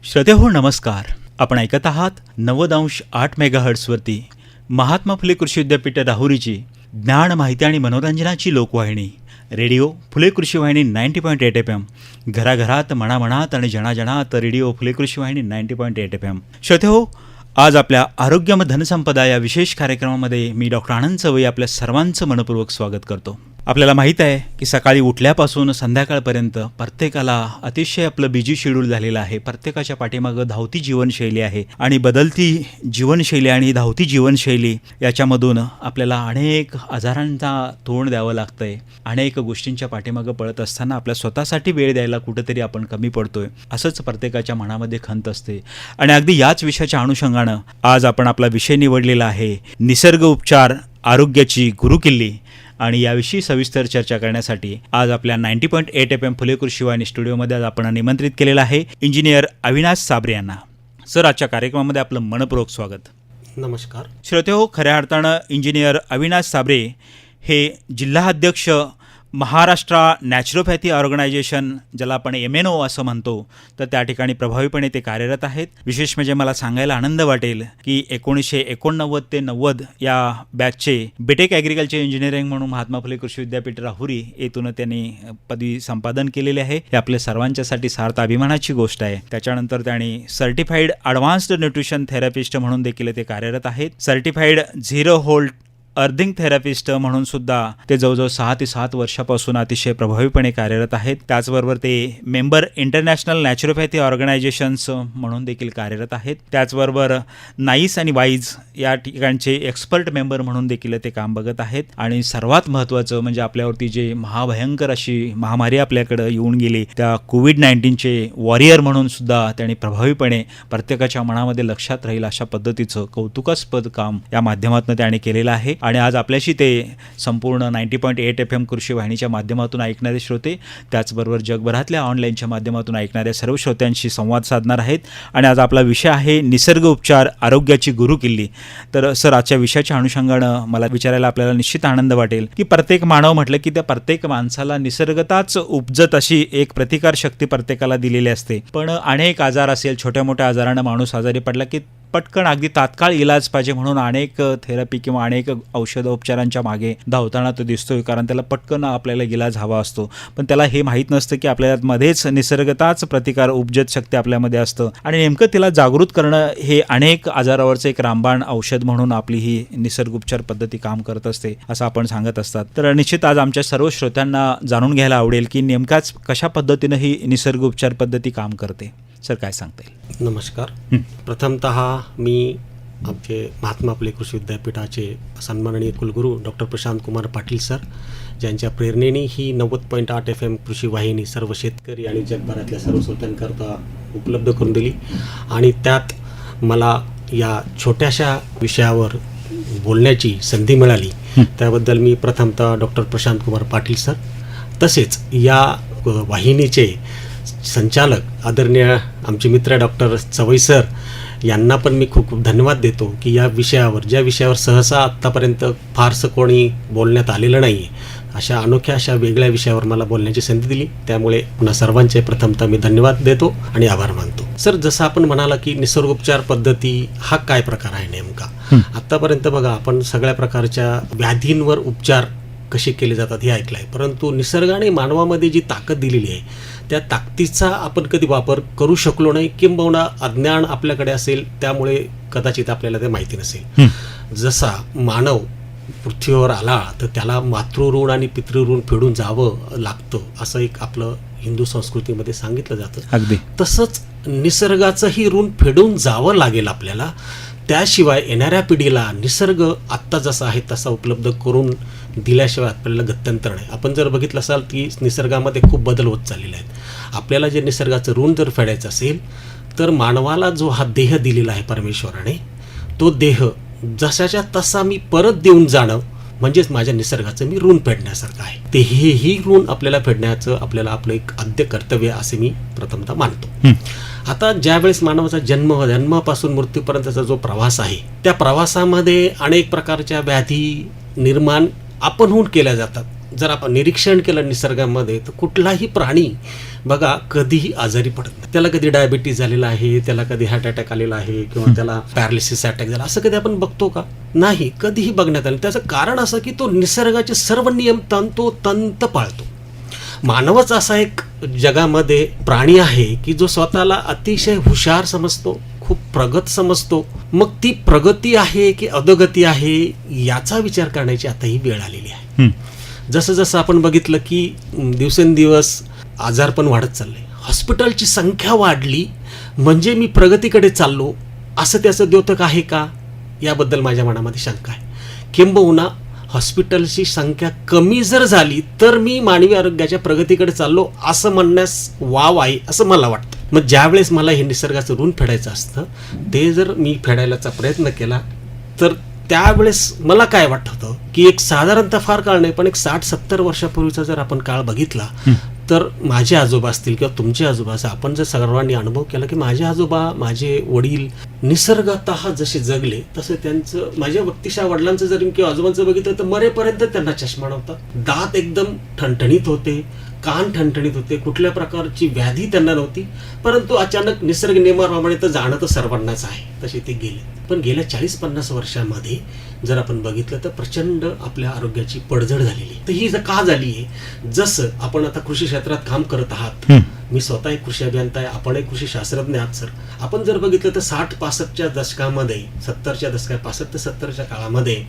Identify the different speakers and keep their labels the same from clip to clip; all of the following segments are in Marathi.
Speaker 1: श्रोतेहो नमस्कार. आपण ऐकत आहात 90.8 मेगाहर्ट्झवरती महात्मा फुले कृषी विद्यापीठ राहुरीची ज्ञान, माहिती आणि मनोरंजनाची लोकवाहिनी रेडिओ फुले कृषी वाहिनी 90.8 FM. घराघरात, मनामनात आणि जनाजनात रेडिओ फुले कृषी वाहिनी 90.8 FM. श्रोतेहो, आज आपल्या आरोग्यम धनसंपदा या विशेष कार्यक्रमामध्ये मी डॉक्टर आनंद चवई आपल्या सर्वांचं मनपूर्वक स्वागत करतो. आपल्याला माहीत आहे की सकाळी उठल्यापासून संध्याकाळपर्यंत प्रत्येकाला अतिशय आपलं बिजी शेड्यूल झालेलं आहे. प्रत्येकाच्या पाठीमागं धावती जीवनशैली आहे आणि बदलती जीवनशैली आणि धावती जीवनशैली याच्यामधून आपल्याला अनेक आजारांना तोंड द्यावं लागतं आहे. अनेक गोष्टींच्या पाठीमागं पळत असताना आपल्या स्वतःसाठी वेळ द्यायला कुठंतरी आपण कमी पडतोय, असंच प्रत्येकाच्या मनामध्ये खंत असते. आणि अगदी याच विषयाच्या अनुषंगानं आज आपण आपला विषय निवडलेला आहे निसर्ग उपचार आरोग्याची गुरुकिल्ली. आणि याविषयी सविस्तर चर्चा करण्यासाठी आज आपल्या 90.8 FM फुले कृषी वाहिनी स्टुडिओमध्ये आज आपण निमंत्रित केलेलं आहे इंजिनियर अविनाश साबरे यांना. सर, आजच्या कार्यक्रमामध्ये आपलं मनपूर्वक स्वागत.
Speaker 2: नमस्कार.
Speaker 1: श्रोतेहो, खऱ्या अर्थानं इंजिनियर अविनाश साबरे हे जिल्हा अध्यक्ष महाराष्ट्र नॅचरोपॅथी ऑर्गनायझेशन, ज्याला आपण MNO असं म्हणतो, तर त्या ठिकाणी प्रभावीपणे ते कार्यरत आहेत. विशेष म्हणजे मला सांगायला आनंद वाटेल की 1989 ते 90 या बॅचचे बीटेक ॲग्रिकल्चर इंजिनिअरिंग म्हणून महात्मा फुले कृषी विद्यापीठ राहुरी येथून त्यांनी पदवी संपादन केलेले आहे. हे आपल्या सर्वांच्यासाठी सार्थ अभिमानाची गोष्ट आहे. त्याच्यानंतर त्यांनी सर्टिफाईड ॲडव्हान्स्ड न्यूट्रिशन थेरपिस्ट म्हणून देखील ते कार्यरत आहेत. Certified zero volt earthing therapist म्हणून सुद्धा ते जवळजवळ 6 ते 7 वर्षापासून अतिशय प्रभावीपणे कार्यरत आहेत. त्याचबरोबर ते मेंबर इंटरनॅशनल नॅचरोपॅथी ऑर्गनायझेशन्स म्हणून देखील कार्यरत आहेत. त्याचबरोबर नाईस आणि वाईज या ठिकाणचे एक्सपर्ट मेंबर म्हणून देखील ते काम बघत आहेत. आणि सर्वात महत्त्वाचं म्हणजे आपल्यावरती जे महाभयंकर अशी महामारी आपल्याकडं येऊन गेली, त्या कोविड-19चे वॉरियर म्हणून सुद्धा त्यांनी प्रभावीपणे प्रत्येकाच्या मनामध्ये लक्षात राहील अशा पद्धतीचं कौतुकास्पद काम या माध्यमातून त्यांनी केलेलं आहे. आणि आज आपल्याशी ते संपूर्ण 90.8 FM कृषी वाहिनीच्या माध्यमातून ऐकणारे श्रोते, त्याचबरोबर जगभरातल्या ऑनलाईनच्या माध्यमातून ऐकणाऱ्या सर्व श्रोत्यांशी संवाद साधणार आहेत. आणि आज आपला विषय आहे निसर्ग उपचार आरोग्याची गुरुकिल्ली. तर सर, आजच्या विषयाच्या अनुषंगानं मला विचारायला आपल्याला निश्चित आनंद वाटेल की प्रत्येक मानव म्हटलं की त्या प्रत्येक माणसाला निसर्गताच उपजत अशी एक प्रतिकार शक्ती प्रत्येकाला दिलेली असते. पण अनेक आजार असेल, छोट्या मोठ्या आजारानं माणूस आजारी पडला की पटकन अगदी तात्काळ इलाज पाहिजे म्हणून अनेक थेरपी किंवा अनेक औषधोपचारांच्या मागे धावताना तो दिसतोय, कारण त्याला पटकन आपल्याला इलाज हवा असतो. पण त्याला हे माहीत नसतं की आपल्यामध्येच निसर्गताच प्रतिकार उपजत शक्ती आपल्यामध्ये असतं आणि नेमकं तिला जागृत करणं हे अनेक आजारावरचं एक रामबाण औषध म्हणून आपली ही निसर्ग उपचार पद्धती काम करत असते असं आपण सांगत असतात. तर निश्चित आज आमच्या सर्व श्रोत्यांना जाणून घ्यायला आवडेल की नेमकाच कशा पद्धतीनं ही निसर्ग उपचार पद्धती काम करते. सर, काय सांगता येईल?
Speaker 2: नमस्कार. प्रथमतः मी आमचे महात्मा फुले कृषी विद्यापीठाचे सन्माननीय कुलगुरू डॉक्टर प्रशांत कुमार पाटील सर, ज्यांच्या प्रेरणेने ही 90.8 FM कृषी वाहिनी सर्व शेतकरी आणि जगभरातल्या सर्व श्रोत्यांकरता उपलब्ध करून दिली. आणि त्यात मला या छोट्याशा विषयावर बोलण्याची संधी मिळाली, त्याबद्दल मी प्रथमतः डॉक्टर प्रशांत कुमार पाटील सर, तसेच या वाहिनीचे संचालक आदरणीय आमचे मित्र डॉक्टर चवई सर यांना पण मी खूप खूप धन्यवाद देतो की या विषयावर, ज्या विषयावर सहसा आत्तापर्यंत फारसं कोणी बोलण्यात आलेलं नाही आहे, अशा अनोख्या अशा वेगळ्या विषयावर मला बोलण्याची संधी दिली. त्यामुळे पुन्हा सर्वांचे प्रथमतः मी धन्यवाद देतो आणि आभार मानतो. सर, जसं आपण म्हणाला की निसर्गोपचार पद्धती हा काय प्रकार आहे नेमका, आत्तापर्यंत बघा आपण सगळ्या प्रकारच्या व्याधींवर उपचार कसे केले जातात हे ऐकलं आहे, परंतु निसर्गाने मानवामध्ये जी ताकद दिलेली आहे त्या ताकदीचा आपण कधी वापर करू शकलो नाही, किंबहुना अज्ञान आपल्याकडे असेल, त्यामुळे कदाचित आपल्याला ते माहिती नसेल. जसा मानव पृथ्वीवर आला तर त्याला मातृऋण आणि पितृऋण फेडून जावं लागतं असं एक आपलं हिंदू संस्कृतीमध्ये सांगितलं जातं.
Speaker 1: अगदी
Speaker 2: तसंच निसर्गाचंही ऋण फेडून जावं लागेल आपल्याला. त्याशिवाय येणाऱ्या पिढीला निसर्ग आत्ता जसा आहे तसा उपलब्ध करून दिल्याशिवाय आपल्याला गत्यंतर नाही. आपण जर बघितलं असाल की निसर्गामध्ये खूप बदल होत चाललेले आहेत. आपल्याला जे निसर्गाचं ऋण जर फेडायचं असेल तर मानवाला जो हा देह दिलेला आहे परमेश्वराने, तो देह जसाच्या तसा मी परत देऊन जाणं म्हणजेच माझ्या निसर्गाचं मी ऋण फेडण्यासारखं आहे. ते हेही ऋण आपल्याला फेडण्याचं आपल्याला आपलं एक आद्य कर्तव्य असे मी प्रथमतः मानतो. आता ज्यावेळेस मानवाचा जन्मापासून मृत्यूपर्यंतचा जो प्रवास आहे, त्या प्रवासामध्ये अनेक प्रकारच्या व्याधी निर्माण आपणहून केल्या जातात. जर आपण निरीक्षण केलं निसर्गामध्ये तर कुठलाही प्राणी बघा कधीही आजारी पडत नाही. त्याला कधी डायबिटीज झालेला आहे, त्याला कधी हार्ट अटॅक आलेला आहे किंवा त्याला पॅरालिसिस अटॅक झाला, असं कधी आपण बघतो का? नाही, कधीही बघण्यात आलं. त्याचं कारण असं की तो निसर्गाचे सर्व नियम तंतोतंत पाळतो. मानवच असा एक जगामध्ये प्राणी आहे की जो स्वतःला अतिशय हुशार समजतो, खूप प्रगत समजतो. मग ती प्रगती आहे की अधोगती आहे याचा विचार करण्याची आता ही वेळ आलेली आहे. जसं जसं आपण बघितलं की दिवसेंदिवस आजारपण वाढत चाललंय, हॉस्पिटलची संख्या वाढली म्हणजे मी प्रगतीकडे चाललो असं त्याचं द्योतक आहे का? याबद्दल माझ्या मनामध्ये शंका आहे. किंबहुना हॉस्पिटलची संख्या कमी जर झाली तर मी मानवी आरोग्याच्या प्रगतीकडे चाललो असं म्हणण्यास वाव आहे असं मला वाटतं. मग ज्यावेळेस मला हे निसर्गाचं ऋण फेडायचं असतं ते जर मी फेडायलाचा प्रयत्न केला तर त्यावेळेस मला काय वाटतं की एक साधारणतः फार काळ नाही पण एक 60-70 वर्षापूर्वीचा जर आपण काळ बघितला तर माझे आजोबा असतील किंवा तुमचे आजोबा असं आपण जर सर्वांनी अनुभव केला की माझे आजोबा, माझे वडील निसर्गतः जसे जगले तसे त्यांचं, माझ्या व्यक्तिशः वडिलांचं जर किंवा आजोबांचं बघितलं तर मरेपर्यंत त्यांना चष्मा नव्हता, दात एकदम ठणठणीत होते, कान ठणठणीत होते, कुठल्या प्रकारची व्याधी त्यांना नव्हती. परंतु अचानक निसर्ग नियमाप्रमाणे तर जाणं तर सर्वांनाच आहे, तसे ते गेले. पण गेल्या 40-50 वर्षामध्ये जर आपण बघितलं तर प्रचंड आपल्या आरोग्याची पडझड झालेली. तर ही का झाली आहे? जसं आपण आता कृषी क्षेत्रात काम करत आहात, मी स्वतः एक कृषी अभियंता आहे, आपण एक कृषी शास्त्रज्ञ आहात सर. आपण जर बघितलं तर 60-65च्या दशकामध्ये, 70च्या दशकात, 65 ते 70च्या काळामध्ये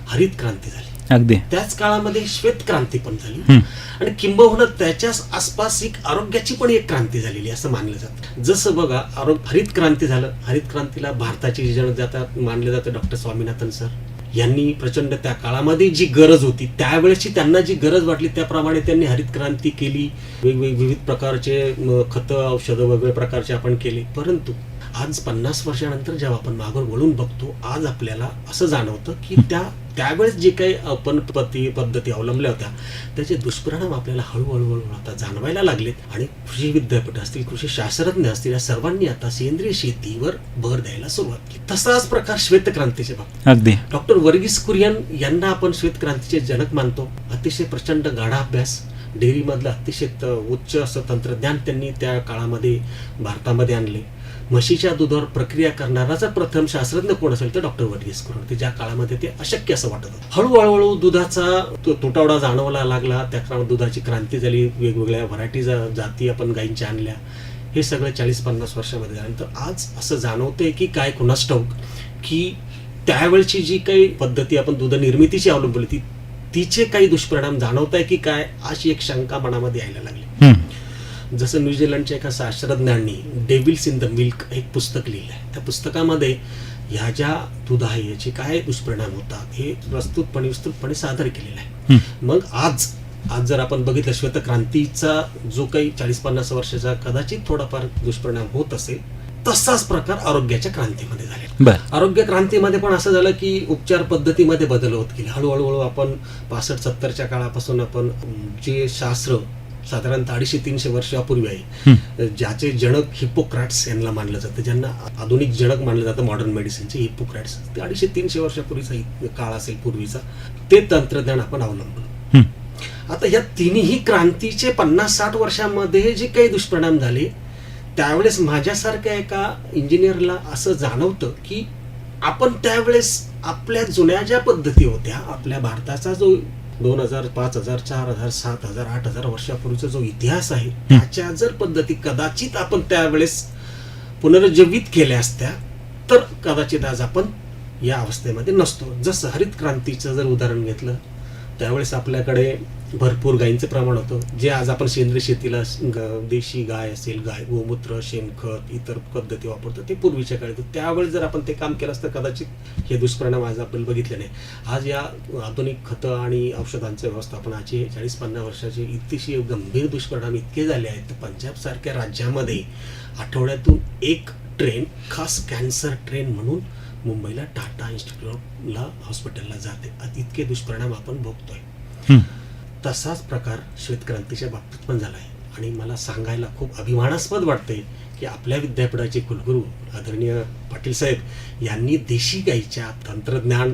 Speaker 2: हरित क्रांती झाली.
Speaker 1: अगदी
Speaker 2: त्याच काळामध्ये श्वेत क्रांती पण झाली आणि किंबहुना त्याच्याच आसपास एक आरोग्याची पण एक क्रांती झालेली असं मानलं जातं. जसं बघा हरित क्रांती झालं, हरित क्रांतीला भारताची जनजाता मानले जाते डॉक्टर स्वामीनाथन सर यांनी प्रचंड त्या काळामध्ये जी गरज होती त्यावेळेची त्यांना जी गरज वाटली त्याप्रमाणे त्यांनी हरित क्रांती केली. विविध प्रकारचे खतं, औषधं वेगवेगळ्या प्रकारचे आपण केले. परंतु आज 50 वर्षानंतर जेव्हा आपण मागं वळून बघतो आज आपल्याला असं जाणवतं की त्यावेळेस जे काही आपण पद्धती अवलंबल्या होत्या त्याचे दुष्परिणाम आपल्याला हळूहळू आता जाणवायला लागलेत. आणि कृषी विद्यापीठ असतील, कृषी शास्त्रज्ञ असतील, या सर्वांनी आता सेंद्रिय शेतीवर भर द्यायला सुरुवात केली. तसाच प्रकार श्वेतक्रांतीच्या बाबतीत
Speaker 1: अगदी
Speaker 2: डॉक्टर वर्गीस कुरियन यांना आपण श्वेतक्रांतीचे जनक मानतो. अतिशय प्रचंड गाढा अभ्यास, डेअरीमधलं अतिशय उच्च असं तंत्रज्ञान त्यांनी त्या काळामध्ये भारतामध्ये आणले. म्हशीच्या दुधावर प्रक्रिया करणारा जर प्रथम शास्त्रज्ञ कोण असेल तर डॉक्टर वर्गीस कुरियन. ते ज्या काळामध्ये ते अशक्य असं वाटत होतं. हळूहळू दुधाचा तुटवडा जाणवायला लागला, त्या काळात दुधाची क्रांती झाली, वेगवेगळ्या व्हरायटी जाती आपण गायींच्या आणल्या. हे सगळं 40-50 वर्षामध्ये झाल्यानंतर आज असं जाणवतंय की काय कुणास ठाऊक की त्यावेळची जी काही पद्धती आपण दूध निर्मितीची अवलंबली तिचे काही दुष्परिणाम जाणवत आहे की काय, अशी एक शंका मनामध्ये यायला लागली. जसं न्यूझीलंडच्या एका शास्त्रज्ञांनी डेव्हिल्स इन द मिल्क एक पुस्तक लिहिलं आहे. त्या पुस्तकामध्ये ह्या ज्या दूध आहे याचे काय दुष्परिणाम होतात हे विस्तृतपणे सादर केलेलं आहे. मग आज जर आपण बघितलं श्वेतक्रांतीचा जो काही 40-50 वर्षाचा कदाचित थोडाफार दुष्परिणाम होत असेल तसाच प्रकार आरोग्याच्या क्रांतीमध्ये झाले. आरोग्य क्रांतीमध्ये पण असं झालं की उपचार पद्धतीमध्ये बदल होत गेले. हळूहळू आपण 65-70च्या काळापासून आपण जे शास्त्र साधारणतः 250-300 वर्षापूर्वी आहे, ज्याचे जनक हिप्पोक्रेट्स यांना मानलं जातं, ज्यांना आधुनिक जनक मानलं जातं मॉडर्न मेडिसिनचे, हिप्पोक्रेट्स, ते 250-300 वर्षापूर्वीचा काळ असेल पूर्वीचा, ते तंत्रज्ञान आपण अवलंबलं. आता या तिन्ही क्रांतीचे 50-60 वर्षामध्ये जे काही दुष्परिणाम झाले त्यावेळेस माझ्यासारख्या एका इंजिनियरला असं जाणवतं की आपण त्यावेळेस आपल्या जुन्या ज्या पद्धती होत्या, आपल्या भारताचा जो 2000, 5000, 4000, 7000, 8000 वर्षापूर्वीचा जो इतिहास आहे त्याच्या जर पद्धती कदाचित आपण त्यावेळेस पुनरुज्जीवित केल्या असत्या तर कदाचित आज आपण या अवस्थेमध्ये नसतो. जसं हरित क्रांतीचं जर उदाहरण घेतलं त्यावेळेस आपल्याकडे भरपूर गायींचं प्रमाण होतं, जे आज आपण सेंद्रिय शेतीला देशी गाय असेल, गोमूत्र, शेणखत, इतर पद्धती वापरतो ते पूर्वीच्या काळात. त्यावेळेस जर आपण ते काम केलं असतं कदाचित हे दुष्परिणाम आज आपण बघितले नाही. आज या आधुनिक खतं आणि औषधांचं व्यवस्थापनाचे 40-50 वर्षाचे इतकेशी गंभीर दुष्परिणाम इतके झाले आहेत तर पंजाबसारख्या राज्यामध्ये आठवड्यातून एक ट्रेन, खास कॅन्सर ट्रेन म्हणून मुंबईला टाटा इन्स्टिट्यूटला हॉस्पिटलला जाते. इतके दुष्परिणाम आपण भोगतोय. तसाच प्रकार श्वेतक्रांतीच्या बाबतीत पण झाला आहे आणि मला सांगायला खूप अभिमानास्पद वाटते की आपल्या विद्यापीठाचे कुलगुरू आदरणीय पाटील साहेब यांनी देशी गाईच्या तंत्रज्ञान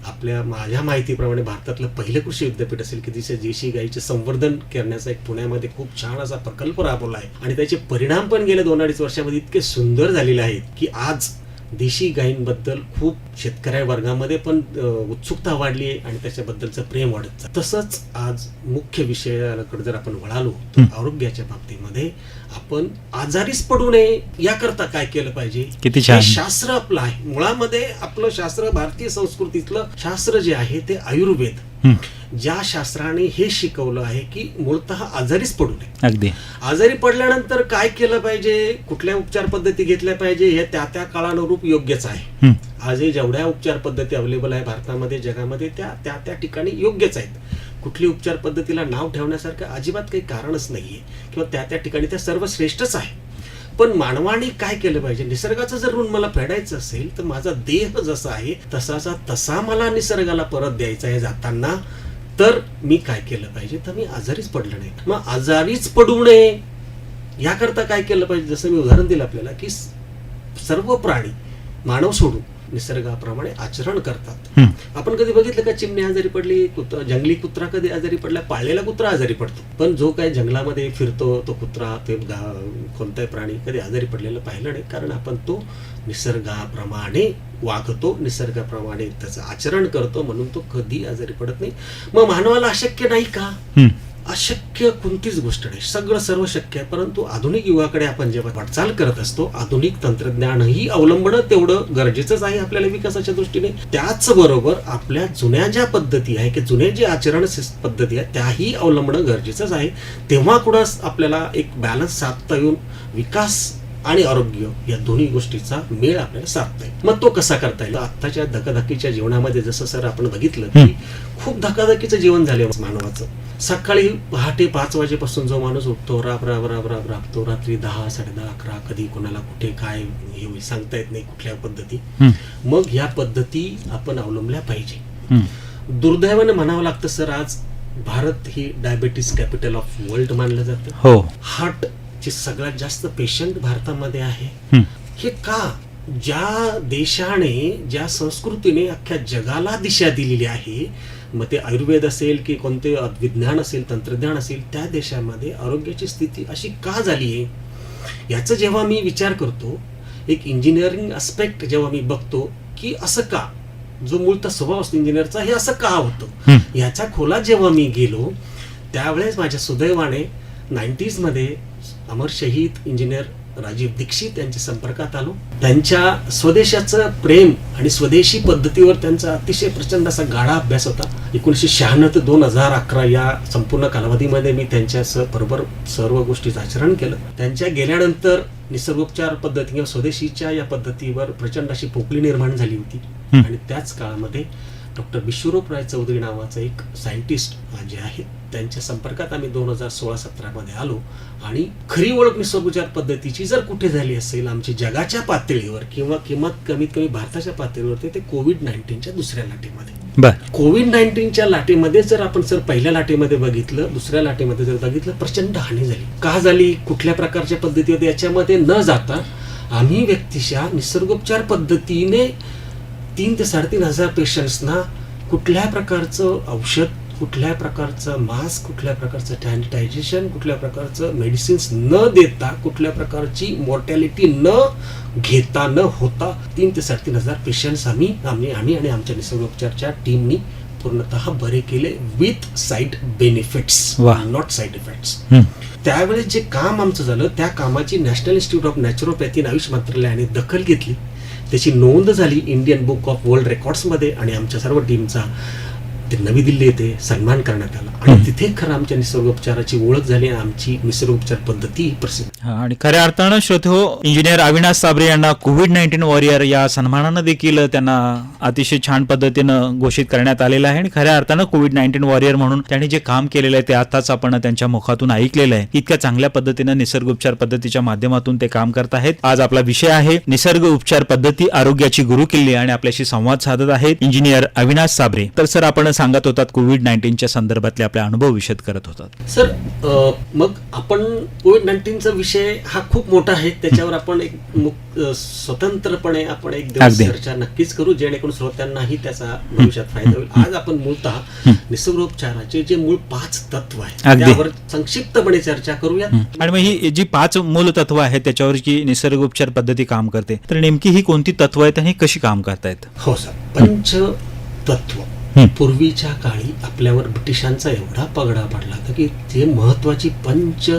Speaker 2: आपल्या माझ्या माहितीप्रमाणे भारतातलं पहिलं कृषी विद्यापीठ असेल की तिथे देशी गाईचे संवर्धन करण्याचा एक पुण्यामध्ये खूप छान असा प्रकल्प राबवला आहे आणि त्याचे परिणाम पण गेल्या 2-2.5 वर्षामध्ये इतके सुंदर झालेले आहेत की आज देशी गायींबद्दल खूप शेतकऱ्या वर्गामध्ये पण उत्सुकता वाढली आहे आणि त्याच्याबद्दलचं प्रेम वाढत चाललं. तसंच आज मुख्य विषयाकडे जर आपण वळालो तर आरोग्याच्या बाबतीमध्ये आपण आजारीच पडू नये याकरता काय केलं पाहिजे.
Speaker 1: किती छान.
Speaker 2: हे शास्त्र आपलं आहे. मुळामध्ये आपलं शास्त्र, भारतीय संस्कृतीतलं शास्त्र जे आहे ते आयुर्वेद, ज्या शास्त्राने हे शिकवलं आहे की मूळतः आजारीच पडू नये.
Speaker 1: अगदी.
Speaker 2: आजारी पडल्यानंतर काय केलं पाहिजे, कुठल्या उपचार पद्धती घेतल्या पाहिजे हे त्या त्या काळानुरूप योग्यच आहे. आजही जेवढ्या उपचार पद्धती अवेलेबल आहे भारतामध्ये, जगामध्ये, त्या ठिकाणी योग्यच आहेत. कुठली उपचार पद्धतीला नाव ठेवण्यासारखं अजिबात काही कारणच नाहीये किंवा त्या ठिकाणी त्या सर्व श्रेष्ठच आहे. पण मानवाने काय केलं पाहिजे, निसर्गाचं जर ऋण मला फेडायचं असेल तर माझा देह जसा आहे तसाचा तसा मला निसर्गाला परत द्यायचा आहे जाताना. तर मी काय केलं पाहिजे, तर मी आजारीच पडलं नाही. मग आजारीच पडू नये याकरता काय केलं पाहिजे, जसं मी उदाहरण दिलं आपल्याला की सर्व प्राणी मानव सोडून निसर्गाप्रमाणे आचरण करतात. आपण कधी बघितलं का चिमणी आजारी पडली, जंगली कुत्रा कधी आजारी पडला, पाळलेला कुत्रा आजारी पडतो. पण जो काही जंगलामध्ये फिरतो तो कुत्रा, ते कोणताही प्राणी कधी आजारी पडलेलं पाहिलं नाही, कारण आपण तो निसर्गाप्रमाणे वागतो, निसर्गाप्रमाणे त्याचं आचरण करतो, म्हणून तो कधी आजारी पडत नाही. मग मानवाला अशक्य नाही का? अशक्य कोणतीच गोष्ट नाही, सगळं सर्व शक्य आहे. परंतु आधुनिक युगाकडे आपण जेव्हा वाटचाल करत असतो, आधुनिक तंत्रज्ञानही अवलंबणं तेवढं गरजेचंच आहे आपल्याला विकासाच्या दृष्टीने. त्याचबरोबर आपल्या जुन्या ज्या पद्धती आहे की जुने जे आचरण पद्धती आहे त्याही अवलंबणं गरजेचंच आहे. तेव्हा कुठं आपल्याला एक बॅलन्स साधता येऊन विकास आणि आरोग्य या दोन्ही गोष्टीचा मेळ आपल्याला साधता येईल. मग तो कसा करता येईल? आत्ताच्या धकाधकीच्या जीवनामध्ये जसं सर आपण बघितलं की खूप धकाधकीचं जीवन झालं मानवाचं. सकाळी पहाटे 5 वाजेपासून जो माणूस उठतो, राबतो, रात्री 10, 10:30, 11 कधी कोणाला कुठे काय हे सांगता येत नाही कुठल्या पद्धती. मग ह्या पद्धती आपण अवलंबल्या पाहिजे. दुर्दैवाने म्हणावं लागतं सर, आज भारत ही डायबिटीस कॅपिटल ऑफ वर्ल्ड मानलं जातं.
Speaker 1: हो.
Speaker 2: हार्ट चे सगळ्यात जास्त पेशंट भारतामध्ये आहे. हे का? ज्या देशाने, ज्या संस्कृतीने अख्ख्या जगाला दिशा दिलेली आहे, मग ते आयुर्वेद असेल की कोणते विज्ञान असेल, तंत्रज्ञान असेल, त्या देशामध्ये आरोग्याची स्थिती अशी का झाली आहे याचा जेव्हा मी विचार करतो, एक इंजिनिअरिंग अस्पेक्ट जेव्हा मी बघतो की असं का, जो मूळतः स्वभाव असतो इंजिनिअरचा, हे असं का होतं याच्या खोलात जेव्हा मी गेलो, त्यावेळेस माझ्या सुदैवाने 90s मध्ये अमर शहीद इंजिनियर राजीव दीक्षित यांच्या संपर्कात आलो. त्यांच्या स्वदेशाचं प्रेम आणि स्वदेशी पद्धतीवर त्यांचा अतिशय प्रचंड असा गाढा अभ्यास होता. 1996 ते 2011 या संपूर्ण कालावधीमध्ये मी त्यांच्या बरोबर सर्व गोष्टीचं आचरण केलं. त्यांच्या गेल्यानंतर निसर्गोपचार पद्धती किंवा स्वदेशीच्या या पद्धतीवर प्रचंड अशी पोकळी निर्माण झाली होती. आणि त्याच काळामध्ये डॉक्टर विश्वरूप राय चौधरी नावाचा एक सायंटिस्ट जे आहेत त्यांच्या संपर्कात आम्ही 2016-17 मध्ये आलो. आणि खरी ओळख निसर्गोपचार पद्धतीची जर कुठे झाली असेल आमची जगाच्या पातळीवर किंवा कमीत कमी भारताच्या पातळीवर, ते कोविड-19च्या दुसऱ्या लाटेमध्ये. कोविड-19च्या लाटेमध्ये जर आपण सर पहिल्या लाटेमध्ये बघितलं, दुसऱ्या लाटेमध्ये जर बघितलं, प्रचंड हानी झाली. का झाली, कुठल्या प्रकारच्या पद्धती होत्या याच्यामध्ये न जाता आम्ही व्यक्तिशः निसर्गोपचार पद्धतीने 3,000 ते 3,500 पेशंट्सना कुठल्या प्रकारचं औषध, कुठल्या प्रकारचं मास्क, कुठल्या प्रकारचं सॅनिटायझेशन, कुठल्या प्रकारचं मेडिसिन्स न देता, कुठल्या प्रकारची मॉर्टॅलिटी न घेता न होता 3,000 ते 3,500 पेशंट्स आम्ही आणि आमच्या निसर्गोपचारच्या टीमनी पूर्णतः बरे केले with side benefits, not side effects. त्यावेळेस जे काम आमचं झालं त्या कामाची नॅशनल इन्स्टिट्यूट ऑफ नॅचरोपॅथी आणि आयुष मंत्रालयाने दखल घेतली. त्याची नोंद झाली इंडियन बुक ऑफ वर्ल्ड रेकॉर्ड्समध्ये आणि आमच्या सर्व टीमचा ते नवी दिल्ली येथे सन्मान करण्यात आला. आणि तिथे खरं आमच्या निसर्गोपचाराची ओळख झाली आणि आमची निसर्गोपचार पद्धती प्रसिद्ध.
Speaker 1: आणि खऱ्या अर्थानं श्रोते हो, इंजिनियर अविनाश साबरे यांना कोविड-19 वॉरियर या सन्मानानं देखील त्यांना अतिशय छान पद्धतीनं घोषित करण्यात आलेलं आहे. आणि खऱ्या अर्थानं कोविड-19 वॉरियर म्हणून त्यांनी जे काम केलेलं आहे ते आताच आपण त्यांच्या मुखातून ऐकलेलं आहे. इतक्या चांगल्या पद्धतीनं निसर्ग उपचार पद्धतीच्या माध्यमातून ते काम करत आहेत. आज आपला विषय आहे निसर्ग उपचार पद्धती, आरोग्याची गुरुकिल्ली, आणि आपल्याशी संवाद साधत आहेत इंजिनियर अविनाश साबरे. तर सर, आपण सांगत होतात कोविड-19च्या संदर्भातले आपले अनुभव विशद करत होतात.
Speaker 2: सर, मग आपण कोविड-19चा विषय हा खूप मोठा आहे. त्याच्यावर आपण एक स्वतंत्रपणे आपण एक दिवस
Speaker 1: अगदी.
Speaker 2: चर्चा नक्कीच करू, जेणेकरून श्रोत्यांनाही त्याचा भविष्यात फायदा होईल. आज आपण मूलतः निसर्गोपचाराचे जे मूळ 5 तत्व आहेत
Speaker 1: अगदी.
Speaker 2: त्यावर संक्षिप्तपणे चर्चा करूया.
Speaker 1: आणि मग ही जी 5 मूलतत्व आहेत त्याच्यावर जी निसर्गोपचार पद्धती काम करते, तर नेमकी ही कोणती तत्व आहेत आणि कशी काम करतायत?
Speaker 2: हो सर, पंचतत्व. पूर्वीच्या काळी आपल्यावर ब्रिटिशांचा एवढा पगडा पडला होता की जे महत्वाची पंच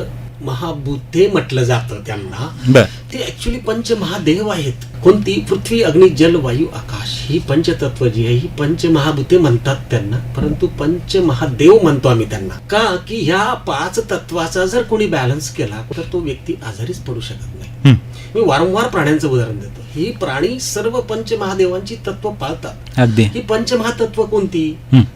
Speaker 2: महाभूते म्हटलं जातं त्यांना,
Speaker 1: बर.
Speaker 2: ते ऍक्च्युली पंचमहादेव आहेत. कोणती? पृथ्वी, अग्नी, जल, वायू, आकाश. ही पंचतत्व जी आहे ही पंचमहाभूते म्हणतात त्यांना, परंतु पंचमहादेव म्हणतो आम्ही त्यांना. का? की ह्या 5 तत्वाचा जर कोणी बॅलन्स केला तर तो व्यक्ती आजारीच पडू शकत नाही. मी वारंवार प्राण्यांचं उदाहरण देतो. ही प्राणी सर्व पंचमहादेवांची तत्व पाळतात.
Speaker 1: अगदी.
Speaker 2: ही पंचमहातत्व कोणती?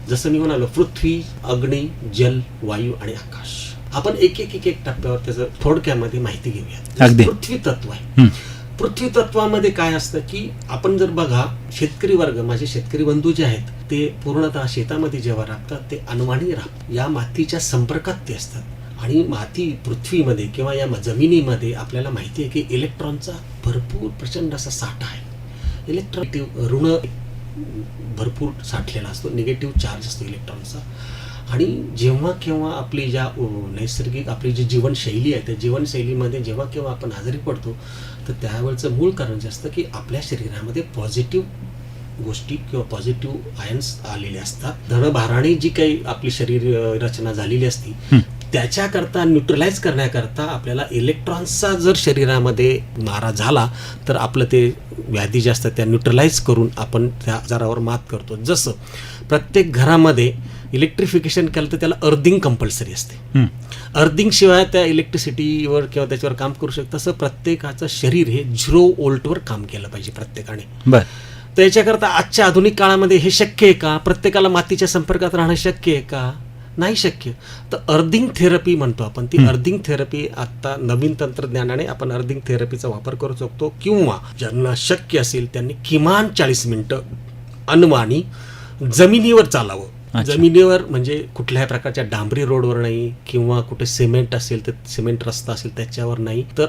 Speaker 2: जसं मी म्हणालो, पृथ्वी, अग्नी, जल, वायू आणि आकाश. आपण एक टप्प्यावर त्याचं थोडक्यामध्ये माहिती घेऊया.
Speaker 1: अगदी.
Speaker 2: पृथ्वी तत्व आहे. पृथ्वी तत्वामध्ये काय असतं की आपण जर बघा, शेतकरी वर्ग, माझे शेतकरी बंधू जे आहेत ते पूर्णतः शेतामध्ये जेव्हा राबतात ते अनवाणी राबतात. या मातीच्या संपर्कात ते असतात. आणि माती पृथ्वीमध्ये किंवा या जमिनीमध्ये आपल्याला माहिती आहे की इलेक्ट्रॉनचा भरपूर प्रचंड असा साठा आहे. इलेक्ट्रॉन ऋण भरपूर साठलेला असतो, निगेटिव्ह चार्ज असतो इलेक्ट्रॉनचा. आणि जेव्हा केव्हा आपली ज्या नैसर्गिक आपली जी जीवनशैली आहे त्या जीवनशैलीमध्ये जेव्हा केव्हा आपण आजारी पडतो तर त्यावेळचं मूळ कारण जे असतं की आपल्या शरीरामध्ये पॉझिटिव्ह गोष्टी किंवा पॉझिटिव्ह आयन्स आलेले असतात. धनभाराने जी काही आपली शरीर रचना झालेली असती त्याच्याकरता न्यूट्रलाइज करण्याकरता आपल्याला इलेक्ट्रॉन्सचा जर शरीरामध्ये मारा झाला तर आपलं ते व्याधी जे असतात त्या न्यूट्रलाइज करून आपण त्या आजारावर मात करतो. जसं प्रत्येक घरामध्ये इलेक्ट्रिफिकेशन केलं तर त्याला अर्थिंग कंपल्सरी असते. अर्थिंग शिवाय त्या इलेक्ट्रिसिटीवर किंवा त्याच्यावर काम करू शकतं. तसं प्रत्येकाचं शरीर हे 0 व्होल्टवर काम केलं पाहिजे प्रत्येकाने.
Speaker 1: बर.
Speaker 2: तर याच्याकरता आजच्या आधुनिक काळामध्ये हे शक्य आहे का? प्रत्येकाला मातीच्या संपर्कात राहणं शक्य आहे का? नाही शक्य. तर अर्थिंग थेरपी म्हणतो आपण. ती अर्थिंग थेरपी आता नवीन तंत्रज्ञानाने आपण अर्थिंग थेरपीचा वापर करू शकतो. किंवा ज्यांना शक्य असेल त्यांनी किमान 40 मिनिटं अनवाणी जमिनीवर चालावं. जमिनीवर म्हणजे कुठल्याही प्रकारच्या डांबरी रोडवर नाही किंवा कुठे सिमेंट असेल तर सिमेंट रस्ता असेल त्याच्यावर नाही, तर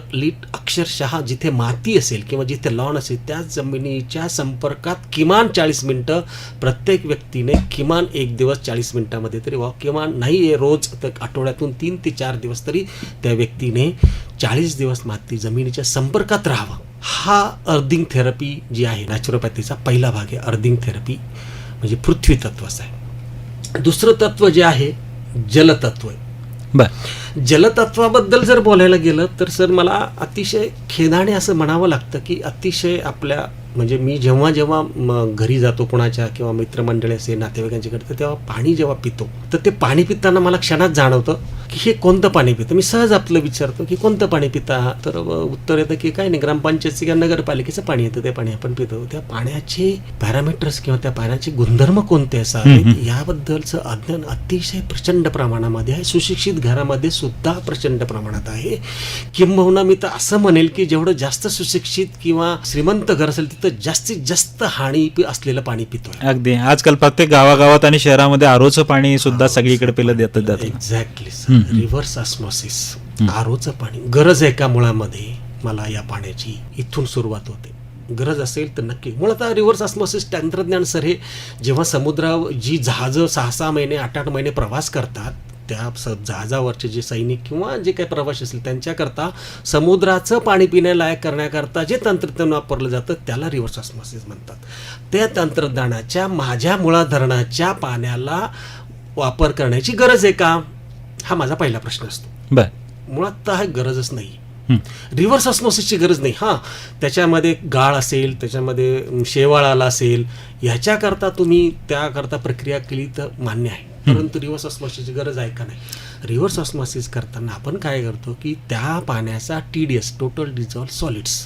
Speaker 2: अक्षरशः जिथे माती असेल किंवा जिथे लॉन असेल त्या जमिनीच्या संपर्कात किमान 40 मिनिटं प्रत्येक व्यक्तीने किमान एक दिवस 40 मिनिटामध्ये तरी किमान नाही रोज तर आठवड्यातून 3 ते 4 दिवस तरी त्या व्यक्तीने 40 दिवस माती जमिनीच्या संपर्कात राहावं. हा अर्थिंग थेरपी जी आहे नॅचरोपॅथीचा पहिला भाग आहे. अर्थिंग थेरपी म्हणजे पृथ्वी तत्वाचं आहे. दुसरं तत्व जे आहे जलतत्व आहे.
Speaker 1: बर.
Speaker 2: जलतत्वाबद्दल जर बोलायला गेलं तर सर मला अतिशय खेदाने असं म्हणावं लागतं की अतिशय आपल्या म्हणजे मी जेव्हा जेव्हा घरी जातो कोणाच्या किंवा मित्रमंडळी असेल नातेवाईकांच्याकडे तर तेव्हा पाणी जेव्हा पितो तर ते पाणी पिताना मला क्षणात जाणवतं की हे कोणतं पाणी पितं. मी सहज आपलं विचारतो की कोणतं पाणी पिता, तर उत्तर येतं की काय नाही, ग्रामपंचायतचं किंवा नगरपालिकेचं पाणी येतं ते पाणी आपण पितो. त्या पाण्याचे पॅरामीटर्स किंवा त्या पाण्याचे गुणधर्म कोणते असावेत याबद्दलचं अध्ययन अतिशय प्रचंड प्रमाणामध्ये आहे. सुशिक्षित घरामध्ये सुद्धा प्रचंड प्रमाणात आहे. किंबहुना मी तर असं म्हणेल की जेवढं जास्त सुशिक्षित किंवा श्रीमंत घर असेल तिथं जास्तीत जास्त हानी असलेलं पाणी पितोय.
Speaker 1: अगदी. आजकाल प्रत्येक गावागावात आणि शहरामध्ये आरोचं पाणी सुद्धा सगळीकडे पिलं जातं.
Speaker 2: एक्झॅक्टली. रिव्हर्स ऑस्मॉसिस, आरोचं पाणी गरज आहे का मुळामध्ये मला या पाण्याची? इथून सुरुवात होते. गरज असेल तर नक्की. मुळात रिव्हर्स ऑस्मॉसिस तंत्रज्ञान सर हे जेव्हा समुद्रावर जी जहाजं 6-6 महिने 8-8 महिने प्रवास करतात त्या जहाजावरचे जे सैनिक किंवा जे काही प्रवासी असतील त्यांच्याकरता समुद्राचं पाणी पिण्यालायक करण्याकरता जे तंत्रज्ञान वापरलं जातं त्याला रिव्हर्स ऑस्मॉसिस म्हणतात. त्या तंत्रज्ञानाच्या माझ्या मुळा धरणाच्या पाण्याला वापर करण्याची गरज आहे का? हा माझा पहिला प्रश्न असतो.
Speaker 1: बर.
Speaker 2: मुळात तर हा गरजच नाही. रिव्हर्स ऑस्मॉसिसची गरज नाही. हां, त्याच्यामध्ये गाळ असेल, त्याच्यामध्ये शेवाळ आला असेल, ह्याच्याकरता तुम्ही त्याकरता प्रक्रिया केली तर मान्य आहे. परंतु रिव्हर्स ऑस्मॉसिसची गरज आहे का नाही? रिव्हर्स ऑस्मॉसिस करताना आपण काय करतो की त्या पाण्याचा TDS टोटल डिझॉल्व्ड सॉलिड्स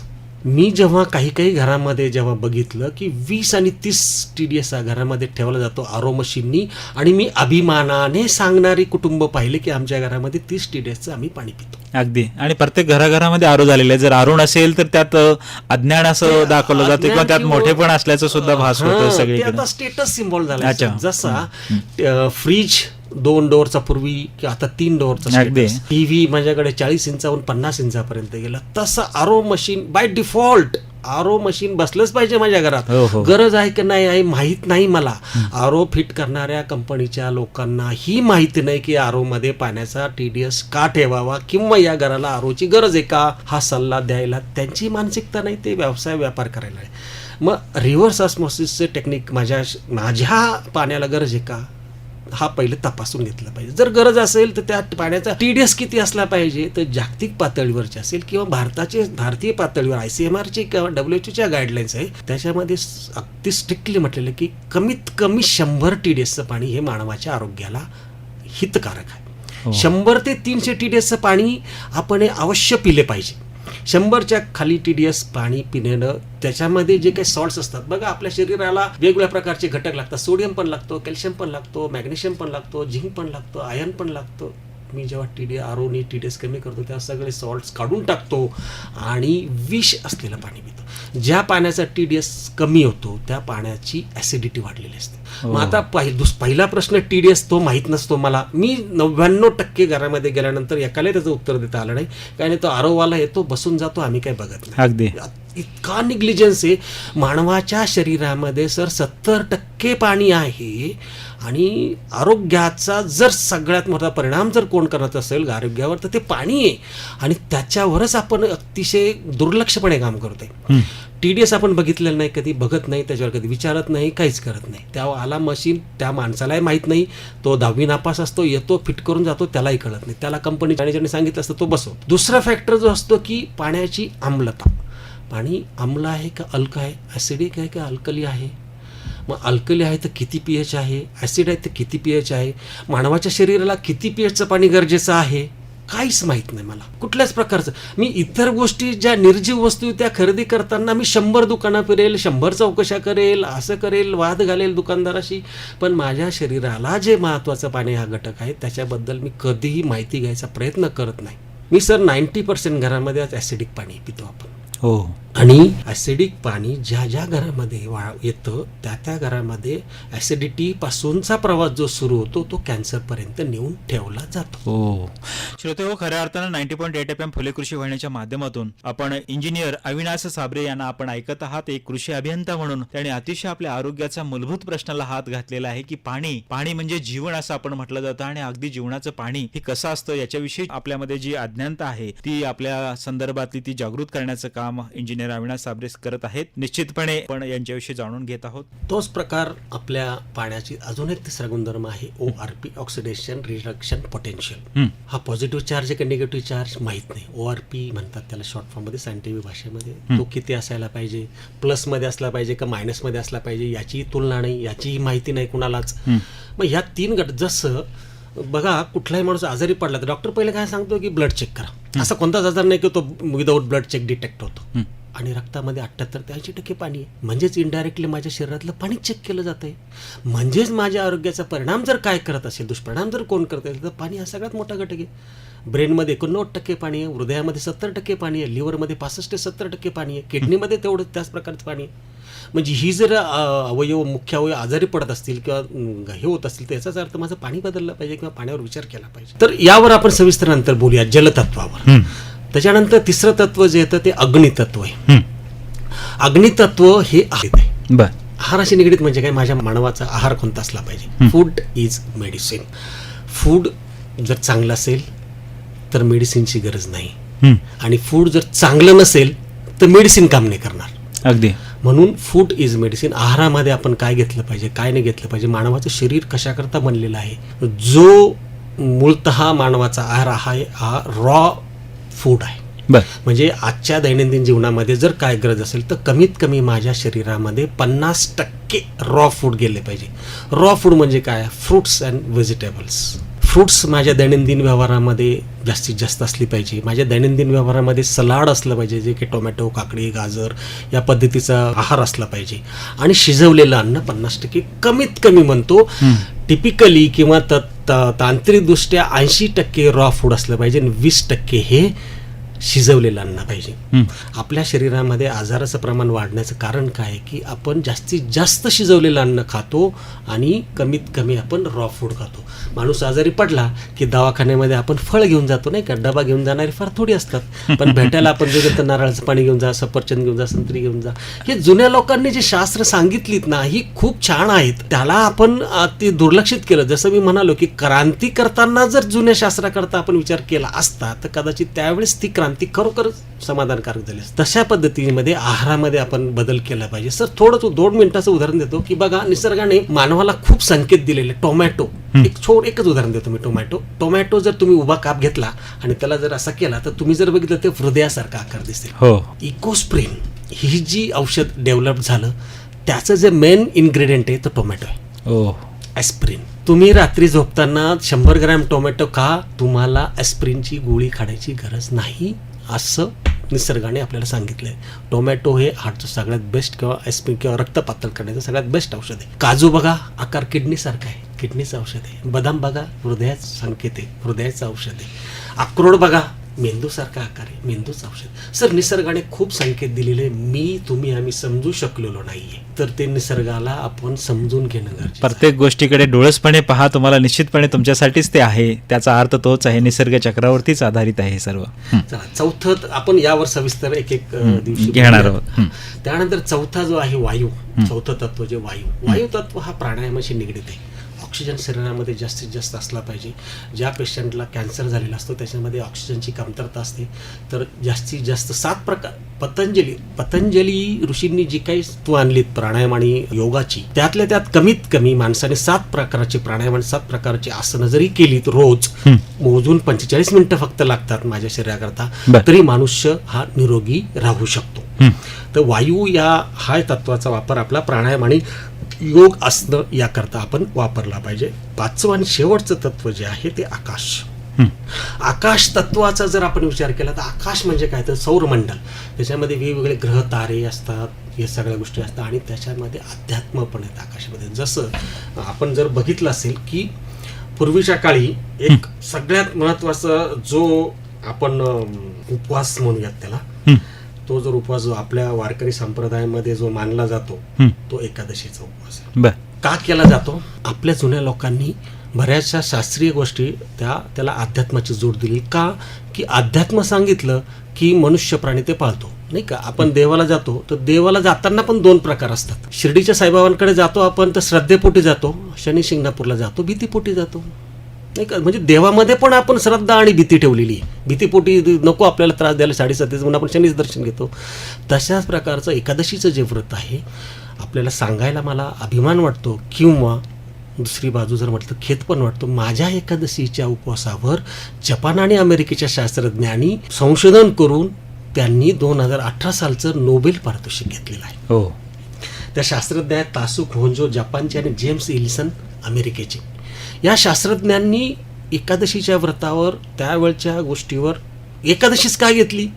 Speaker 2: मी जेव्हा काही घरामध्ये जेव्हा बघितलं की 20 आणि 30 TDS घरामध्ये ठेवला जातो आरो मशीननी, आणि मी अभिमानाने सांगणारी कुटुंब पाहिले की आमच्या घरामध्ये 30 TDSचं आम्ही पाणी पितो.
Speaker 1: अगदी. आणि प्रत्येक घराघरामध्ये आरो झालेले आहे. जर आरो नसेल तर त्यात अज्ञान असं दाखवलं जातं किंवा त्यात मोठेपण असल्याचं सुद्धा भास होतं
Speaker 2: ते
Speaker 1: सगळीकडे.
Speaker 2: आता स्टेटस सिम्बॉल झाला.
Speaker 1: अच्छा.
Speaker 2: जसा फ्रीज 2 डोअरचा पूर्वी की आता 3 डोअरचा
Speaker 1: अगदी.
Speaker 2: टीव्ही माझ्याकडे 40 इंचावरून 50 इंचापर्यंत गेला, तसं RO machine by default RO machine बसलंच पाहिजे माझ्या घरात.
Speaker 1: हो, हो.
Speaker 2: गरज आहे की नाही आहे माहीत नाही मला. आरो फिट करणाऱ्या कंपनीच्या लोकांना ही माहिती नाही की आरो मध्ये पाण्याचा TDS का ठेवावा किंवा या घराला आरोची गरज आहे का, हा सल्ला द्यायला त्यांची मानसिकता नाही. ते व्यापार करायला आहे. मग रिव्हर्स ऑस्मॉसिसचे टेक्निक माझ्या पाण्याला गरज आहे का, हा पहिले तपासून घेतला पाहिजे. जर गरज असेल तर त्या पाण्याचा TDS किती असला पाहिजे, तर जागतिक पातळीवरचे असेल किंवा भारतीय पातळीवर ICMRची किंवा WHOच्या गाईडलाईन्स आहे, त्याच्यामध्ये अगदी स्ट्रिक्टली म्हटलेलं की कमीत कमी 100 TDSचं पाणी हे मानवाच्या आरोग्याला हितकारक आहे.
Speaker 1: हो.
Speaker 2: 100 ते 300 TDSचं पाणी आपण हे अवश्य पिले पाहिजे. 100च्या खाली TDS पाणी पिणं, त्याच्यामध्ये जे काही सॉल्ट्स असतात बघा, आपल्या शरीराला वेगवेगळ्या प्रकारचे घटक लागतात. सोडियम पण लागतो, कॅल्शियम पण लागतो, मॅग्नेशियम पण लागतो, झिंक पण लागतो, आयर्न पण लागतो. मी जेव्हा आरोनी TDS कमी करतो तेव्हा सगळे सॉल्ट्स काढून टाकतो आणि विष असलेलं पाणी पितो. ज्या पाण्याचा TDS कमी होतो त्या पाण्याची ॲसिडिटी वाढलेली असते. मग आता पहिला प्रश्न TDS तो माहीत नसतो मला. मी 99% घरामध्ये गेल्यानंतर एकाला त्याचं उत्तर देता आलं नाही. काय नाही, तो आरोवाला येतो, बसून जातो, आम्ही काही बघत नाही.
Speaker 1: अगदी.
Speaker 2: इतका निग्लिजन्स आहे. मानवाच्या शरीरामध्ये सर 70% पाणी आहे आणि आरोग्याचा जर सगळ्यात मोठा परिणाम जर कोण करत असेल आरोग्यावर तर ते पाणी आहे, आणि त्याच्यावरच आपण अतिशय दुर्लक्षपणे काम करतोय. TDS आपण बघितलेलं नाही, कधी बघत नाही, त्याच्यावर कधी विचारत नाही, काहीच करत नाही. त्या आला मशीन, त्या माणसालाही माहीत नाही, तो 10वी नापास असतो, येतो, फिट करून जातो, त्यालाही कळत नाही. त्याला कंपनी मॅनेजरने सांगितलं असतं, तो बसवतो. दुसरा फॅक्टर जो असतो की पाण्याची आम्लता. पाणी आम्ल आहे का अल्क आहे, ॲसिडिक आहे का अल्कली आहे. मग अल्कली आहे तर किती pH आहे, ॲसिड आहे तर किती pH आहे, मानवाच्या शरीराला किती pHचं पाणी गरजेचं आहे, काहीच माहीत नाही मला कुठल्याच प्रकारचं. मी इतर गोष्टी ज्या निर्जीव वस्तू त्या खरेदी करताना मी 100 दुकानं फिरेल, 100 चौकशा करेल, असं करेल, वाद घालेल दुकानदाराशी, पण माझ्या शरीराला जे महत्त्वाचं पाणी हा घटक आहे त्याच्याबद्दल मी कधीही माहिती घ्यायचा प्रयत्न करत नाही. मी सर 90% घरामध्ये आज ॲसिडिक पाणी पितो आपण.
Speaker 1: हो.
Speaker 2: आणि ॲसिडिक पाणी ज्या घरामध्ये येतं त्या घरामध्ये ॲसिडिटी पासूनचा प्रवास जो सुरू होतो तो कॅन्सरपर्यंत नेऊन ठेवला जातो.
Speaker 1: हो. श्रोते हो, खऱ्या अर्थानं 90.8 FM फुले कृषी वाहिनीच्या माध्यमातून आपण इंजिनियर अविनाश साबरे यांना आपण ऐकत आहात. एक कृषी अभियंता म्हणून त्यांनी अतिशय आपल्या आरोग्याच्या मूलभूत प्रश्नाला हात घातलेला आहे की पाणी म्हणजे जीवन असं आपण म्हटलं जातं, आणि अगदी जीवनाचं पाणी हे कसं असतं याच्याविषयी आपल्यामध्ये जी अज्ञानता आहे ती आपल्या संदर्भातली ती जागृत करण्याचं काम इंजिनियर अविनाश साबरे करत आहेत. निश्चितपणे आपण यांच्याविषयी जाणून घेत आहोत.
Speaker 2: तोच प्रकार आपल्या पाण्याची अजून एक तिसरा गुणधर्म आहे ORP, ऑक्सिडेशन रिडक्शन पोटेन्शियल. हा पॉझिटिव्ह चार्ज आहे का निगेटिव्ह चार्ज माहित नाही. ORP म्हणतात त्याला शॉर्ट फॉर्म मध्ये सायंटिफिक भाषेमध्ये. तो किती असायला पाहिजे, प्लस मध्ये असला पाहिजे का मायनस मध्ये असला पाहिजे याची तुलना नाही, याची माहिती नाही कुणालाच. मग ह्या 3 गट, जसं बघा कुठलाही माणूस आजारी पडला तर डॉक्टर पहिले काय सांगतो की ब्लड चेक करा. असा कोणताच आजार नाही की तो विदाऊट ब्लड चेक डिटेक्ट होतो. आणि रक्तामध्ये 78 ते 80% पाणी आहे, म्हणजेच इनडायरेक्टली माझ्या शरीरातलं पाणी चेक केलं जात आहे. म्हणजेच माझ्या आरोग्याचा परिणाम जर काय करत असेल, दुष्परिणाम जर कोण करत असेल तर पाणी हा सगळ्यात मोठा घटक आहे. ब्रेनमध्ये 89% पाणी आहे, हृदयामध्ये 70% पाणी आहे, लिव्हरमध्ये 65 ते 70% पाणी आहे, किडनीमध्ये तेवढं त्याच प्रकारचं पाणी आहे. म्हणजे ही जर मुख्य अवयव आजारी पडत असतील किंवा हे होत असतील तर याचाच अर्थ माझं पाणी बदललं पाहिजे किंवा पाण्यावर विचार केला पाहिजे. तर यावर आपण सविस्तर नंतर बोलूया, जलतत्वावर. त्याच्यानंतर तिसरं तत्व जे येतं ते अग्नितत्व आहे. अग्नितत्व हे आहे आहाराशी निगडीत. म्हणजे काय, माझ्या मानवाचा आहार कोणता असला पाहिजे. Food is medicine. फूड जर चांगलं असेल तर मेडिसिनची गरज नाही, आणि फूड जर चांगलं नसेल तर मेडिसिन काम नाही करणार. अगदी. म्हणून फूड इज मेडिसिन. आहारामध्ये आपण काय घेतलं पाहिजे, काय नाही घेतलं पाहिजे, मानवाचं शरीर कशाकरता बनलेलं आहे, जो मूलतः मानवाचा आहार हा रॉ फूड आहे. म्हणजे आजच्या दैनंदिन जीवनामध्ये जर काय गरज असेल तर कमीत कमी माझ्या शरीरामध्ये 50% रॉ फूड गेले पाहिजे. रॉ फूड म्हणजे काय, फ्रुट्स अँड व्हेजिटेबल्स. फ्रूट्स माझ्या दैनंदिन व्यवहारामध्ये जास्तीत जास्त असली पाहिजे. माझ्या दैनंदिन व्यवहारामध्ये सलाड असलं पाहिजे, जे की टोमॅटो, काकडी, गाजर या पद्धतीचा आहार असला पाहिजे. आणि शिजवलेलं अन्न 50% कमीत कमी म्हणतो. टिपिकली किंवा तांत्रिकदृष्ट्या 80% रॉ फूड असलं पाहिजे आणि 20% हे शिजवलेलं अन्न पाहिजे. आपल्या शरीरामध्ये आजाराचं प्रमाण वाढण्याचं कारण काय आहे की आपण जास्तीत जास्त शिजवलेलं अन्न खातो आणि कमीत कमी आपण रॉ फूड खातो. माणूस आजारी पडला की दवाखान्यामध्ये आपण फळ घेऊन जातो, नाही का? डबा घेऊन जाणारी फार थोडी असतात, पण भेटायला आपण जे नारळाचं पाणी घेऊन जा, सफरचंद घेऊन जा, संत्री घेऊन जा. हे जुन्या लोकांनी जे शास्त्र सांगितलीत ना, ही खूप छान आहेत. त्याला आपण ते दुर्लक्षित केलं. जसं मी म्हणालो की क्रांती करताना जर जुन्या शास्त्राकरता आपण विचार केला असता तर कदाचित त्यावेळेस ती क्रांती खरोखर समाधानकारक झाली. तशा पद्धतीमध्ये आहारामध्ये आपण बदल केला पाहिजे. सर थोडं 2 मिनिटाचं उदाहरण देतो की बघा, निसर्गाने मानवाला खूप संकेत दिलेले. टोमॅटो एकच उदाहरण देतो मी. टोमॅटो जर तुम्ही उभा काप घेतला आणि त्याला जर असा केला तर तुम्ही जर बघितलं ते हृदयासारखा आकार दिसेल.
Speaker 1: हो.
Speaker 2: इकोस्प्रिन ही जी औषध डेव्हलप झालं त्याचं जे मेन इन्ग्रेडियंट आहे तो टोमॅटो आहे.
Speaker 1: ओ.
Speaker 2: ॲस्प्रिन. तुम्ही रात्री झोपताना 100 ग्रॅम टोमॅटो खा, तुम्हाला ॲस्प्रिनची गोळी खाण्याची गरज नाही असं निसर्गाने आपल्याला सांगितलंय. टोमॅटो हे हार्टचं सगळ्यात बेस्ट किंवा ॲस्प्रिन किंवा रक्त पातळ करण्याचं सगळ्यात बेस्ट औषध आहे. काजू बघा, आकार किडनीसारखा आहे, किडनीचं औषध आहे. बदाम बघा, हृदयाचं संकेत आहे, हृदयाचं औषध आहे. अक्रोड बघा, मेंदूसारखा आकार आहे, मेंदूचं औषध. सर निसर्गाने खूप संकेत दिलेले, आम्ही समजू शकलेलो नाहीये. तर ते निसर्गाला आपण समजून घेणं गरजेचं.
Speaker 1: प्रत्येक गोष्टीकडे डोळसपणे पहा, तुम्हाला निश्चितपणे तुमच्यासाठीच ते आहे. त्याचा अर्थ तोच आहे, निसर्ग चक्रावरतीच आधारित आहे सर्व.
Speaker 2: चला, चौथं आपण यावर सविस्तर एक दिवशी
Speaker 1: घेणार आहोत.
Speaker 2: त्यानंतर चौथा जो आहे वायू, चौथं तत्व जे वायू तत्व हा प्राणायामाशी निगडीत आहे. ऑक्सिजन शरीरामध्ये जास्तीत जास्त असला पाहिजे. ज्या पेशंटला कॅन्सर झालेला असतो त्याच्यामध्ये ऑक्सिजनची कमतरता असते, तर जास्तीत जास्त 7 प्रकार पतंजली ऋषींनी जी काही तत्व आणलीत प्राणायाम आणि योगाची, त्यातल्या त्यात कमीत कमी माणसाने 7 प्रकारचे प्राणायाम आणि 7 प्रकारची आसनं जरी केलीत रोज, मोजून 45 मिनिटं फक्त लागतात माझ्या शरीराकरता, तरी मनुष्य हा निरोगी राहू शकतो. तर वायू हा तत्वाचा वापर आपला प्राणायाम आणि योग असणं याकरता आपण वापरला पाहिजे. 5वं आणि शेवटचं तत्व जे आहे ते आकाश. आकाश तत्वाचा जर आपण विचार केला तर आकाश म्हणजे काय, तर सौरमंडल. त्याच्यामध्ये वेगवेगळे ग्रह तारे असतात, हे सगळ्या गोष्टी असतात आणि त्याच्यामध्ये अध्यात्म पण आहेत आकाशामध्ये. जसं आपण जर बघितलं असेल की पूर्वीच्या काळी एक सगळ्यात महत्वाचा जो आपण उपवास म्हणूयात त्याला, तो जर उपवास जो आपल्या वारकरी संप्रदायामध्ये जो मानला जातो तो एकादशीचा उपवास आहे. का केला जातो? आपल्या जुन्या लोकांनी बऱ्याचशा शास्त्रीय गोष्टी त्याला अध्यात्माची जोड दिली. का की अध्यात्म सांगितलं की मनुष्य प्राणी ते पाळतो, नाही का? आपण देवाला जातो तर देवाला जाताना पण 2 प्रकार असतात. शिर्डीच्या साईबाबांकडे जातो आपण तर श्रद्धेपोटी जातो, शनी शिंगणापूरला जातो भीतीपोटी जातो, नाही का? म्हणजे देवामध्ये पण आपण श्रद्धा आणि भीती ठेवलेली आहे. भीतीपोटी नको आपल्याला त्रास द्यायला 7:30 म्हणून आपण शनीचं दर्शन घेतो. तशाच प्रकारचं एकादशीचं जे व्रत आहे आपल्याला सांगायला मला अभिमान वाटतो, किंवा दुसरी बाजू जर म्हटलं खेद पण वाटतो. माझ्या एकादशीच्या उपवासावर जपान आणि अमेरिकेच्या शास्त्रज्ञांनी संशोधन करून त्यांनी 2018 सालचं नोबेल पारितोषिक घेतलेलं आहे.
Speaker 1: हो.
Speaker 2: त्या शास्त्रज्ञ आहेत तासुक होंजो जपानचे आणि जेम्स इलिसन अमेरिकेचे. या शास्त्रज्ञांनी एकादशीच्या व्रतावर, त्यावेळच्या गोष्टीवर एकादशीच का घेतली,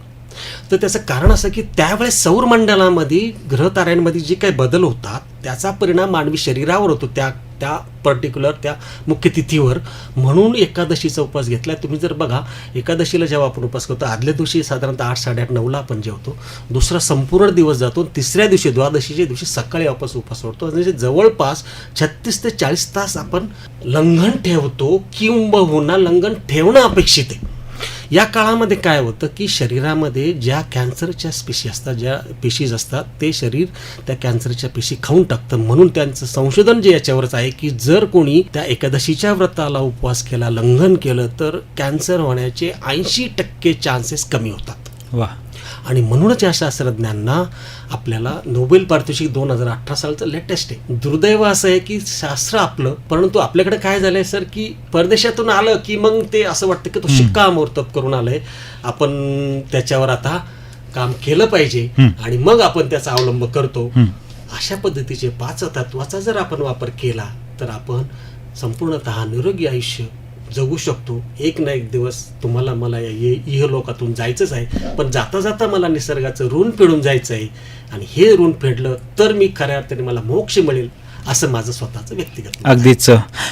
Speaker 2: तर त्याचं कारण असं की त्यावेळेस सौरमंडलामध्ये ग्रहताऱ्यांमध्ये जे काही बदल होतात त्याचा परिणाम मानवी शरीरावर होतो त्या पर्टिक्युलर त्या मुख्य तिथीवर. म्हणून एकादशीचा उपवास घेतला. तुम्ही जर बघा, एकादशीला जेव्हा आपण उपवास करतो आदल्या दिवशी साधारणतः 8, 8:30, 9ला आपण जेवतो. दुसरा संपूर्ण दिवस जातो. तिसऱ्या दिवशी द्वादशीच्या दिवशी सकाळी वापस उपवास सोडतो. म्हणजे जवळपास 36 ते 40 तास आपण लंघन ठेवतो, किंबहुना लंघन ठेवणं अपेक्षित आहे. या काळामध्ये काय होतं की शरीरामध्ये ज्या कॅन्सरच्या पेशीज असतात ते शरीर त्या कॅन्सरच्या पेशी खाऊन टाकतं. म्हणून त्यांचं संशोधन जे याच्यावरच आहे की जर कोणी त्या एकादशीच्या व्रताला उपवास केला, लंघन केलं, तर कॅन्सर होण्याचे 80% चान्सेस कमी होतात.
Speaker 1: वा.
Speaker 2: आणि म्हणूनच या शास्त्रज्ञांना आपल्याला नोबेल पारितोषिक 2018 सालचं लेटेस्ट आहे. दुर्दैव असं आहे की शास्त्र आपलं, परंतु आपल्याकडे काय झालंय सर की परदेशातून आलं की मग ते असं वाटतं की तो शिक्कामोर्तब करून आलंय, आपण त्याच्यावर आता काम केलं पाहिजे आणि मग आपण त्याचा अवलंब करतो. अशा पद्धतीचे 5 तत्वाचा जर आपण वापर केला तर आपण संपूर्णतः निरोगी आयुष्य जगू शकतो. एक ना एक दिवस तुम्हाला मला या इहलोकातून जायचंच आहे, पण जाता जाता मला निसर्गाचं ऋण फेडून जायचं आहे आणि हे ऋण फेडलं तर मी खऱ्या अर्थाने मला मोक्ष मिळेल, असं माझं स्वतःचं व्यक्तिगत मत आहे.
Speaker 1: अगदीच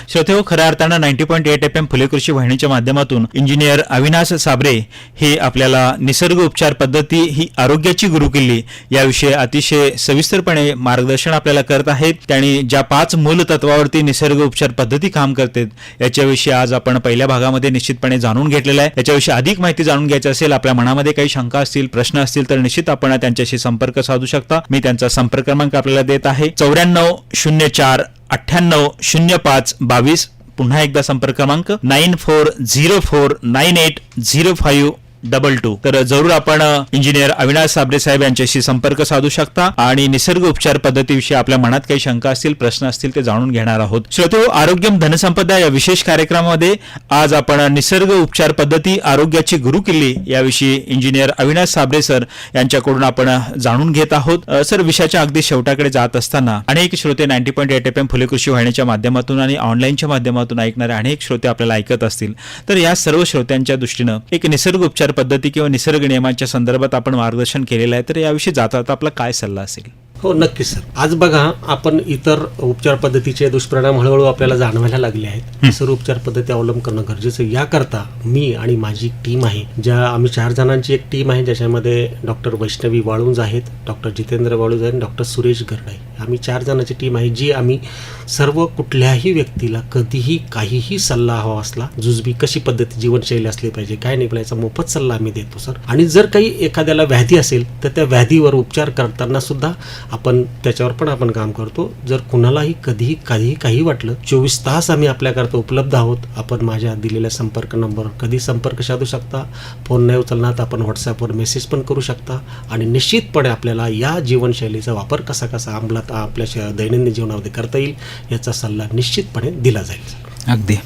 Speaker 1: श्रोते, खऱ्या अर्थानं 90.8 FM फुले कृषी वाहिनीच्या माध्यमातून इंजिनियर अविनाश साबरे हे आपल्याला निसर्ग उपचार पद्धती ही आरोग्याची गुरुकिल्ली याविषयी अतिशय सविस्तरपणे मार्गदर्शन आपल्याला करत आहेत. त्यांनी ज्या 5 मूल तत्वावरती निसर्ग उपचार पद्धती काम करते याच्याविषयी आज आपण पहिल्या भागामध्ये निश्चितपणे जाणून घेतलेला आहे. याच्याविषयी अधिक माहिती जाणून घ्यायची असेल, आपल्या मनामध्ये काही शंका असतील, प्रश्न असतील तर निश्चित आपण त्यांच्याशी संपर्क साधू शकता. मी त्यांचा संपर्क क्रमांक आपल्याला देत आहे 9404980522. पुन्हा एकदा संपर्क क्रमांक 9404980522. तर जरूर आपण इंजिनियर अविनाश साबरे साहेब यांच्याशी संपर्क साधू शकता आणि निसर्ग उपचार पद्धतीविषयी आपल्या मनात काही शंका असतील, प्रश्न असतील ते जाणून घेणार आहोत. श्रोते, आरोग्यम धनसंपदा या विशेष कार्यक्रमामध्ये आज आपण निसर्ग उपचार पद्धती आरोग्याची गुरुकिल्ली याविषयी इंजिनियर अविनाश साबरे सर यांच्याकडून आपण जाणून घेत आहोत. सर, विषयाच्या अगदी शेवटाकडे जात असताना अनेक श्रोते 90.8 FM फुले कृषी वाहिनीच्या माध्यमातून आणि ऑनलाईनच्या माध्यमातून ऐकणारे अनेक श्रोते आपल्याला ऐकत असतील, तर या सर्व श्रोत्यांच्या दृष्टीनं एक निसर्ग उपचार पद्धती किंवा निसर्ग नियमांच्या संदर्भात आपण मार्गदर्शन केलेलं आहे, तर याविषयी जाता आपला काय सल्ला असेल?
Speaker 2: हो, नक्कीच सर. आज बघा, आपण इतर उपचार पद्धतीचे दुष्परिणाम हळूहळू आपल्याला जाणवायला लागले आहेत. निसर्ग उपचार पद्धती अवलंब करणं गरजेचं आहे. याकरता मी आणि माझी टीम आहे, आम्ही 4 जणांची एक टीम आहे, ज्याच्यामध्ये डॉक्टर वैष्णवी वाळुंज आहेत, डॉक्टर जितेंद्र वाळुंज आहेत, डॉक्टर सुरेश गरड आहे. आम्ही 4 जणांची टीम आहे, जी आम्ही सर्व कुठल्याही व्यक्तीला कधीही काहीही सल्ला हवा असला, जुजबी कशी पद्धती जीवनशैली असली पाहिजे, काय नाही याचा मोफत सल्ला आम्ही देतो सर. आणि जर काही एखाद्याला व्याधी असेल तर त्या व्याधीवर उपचार करताना सुद्धा आपण त्याच्यावर पण आपण काम करतो. जर कुणालाही कधीही काही वाटलं, 24 तास आम्ही आपल्याकरता उपलब्ध आहोत. आपण माझ्या दिलेल्या संपर्क नंबरवर कधी संपर्क साधू शकता. फोन नाही उचलणार तर आपण व्हॉट्सॲपवर मेसेज पण करू शकता आणि निश्चितपणे आपल्याला या जीवनशैलीचा वापर कसा अंमलात आपल्या दैनंदिन जीवनामध्ये करता येईल याचा सल्ला निश्चितपणे दिला जाईल.
Speaker 1: अगदी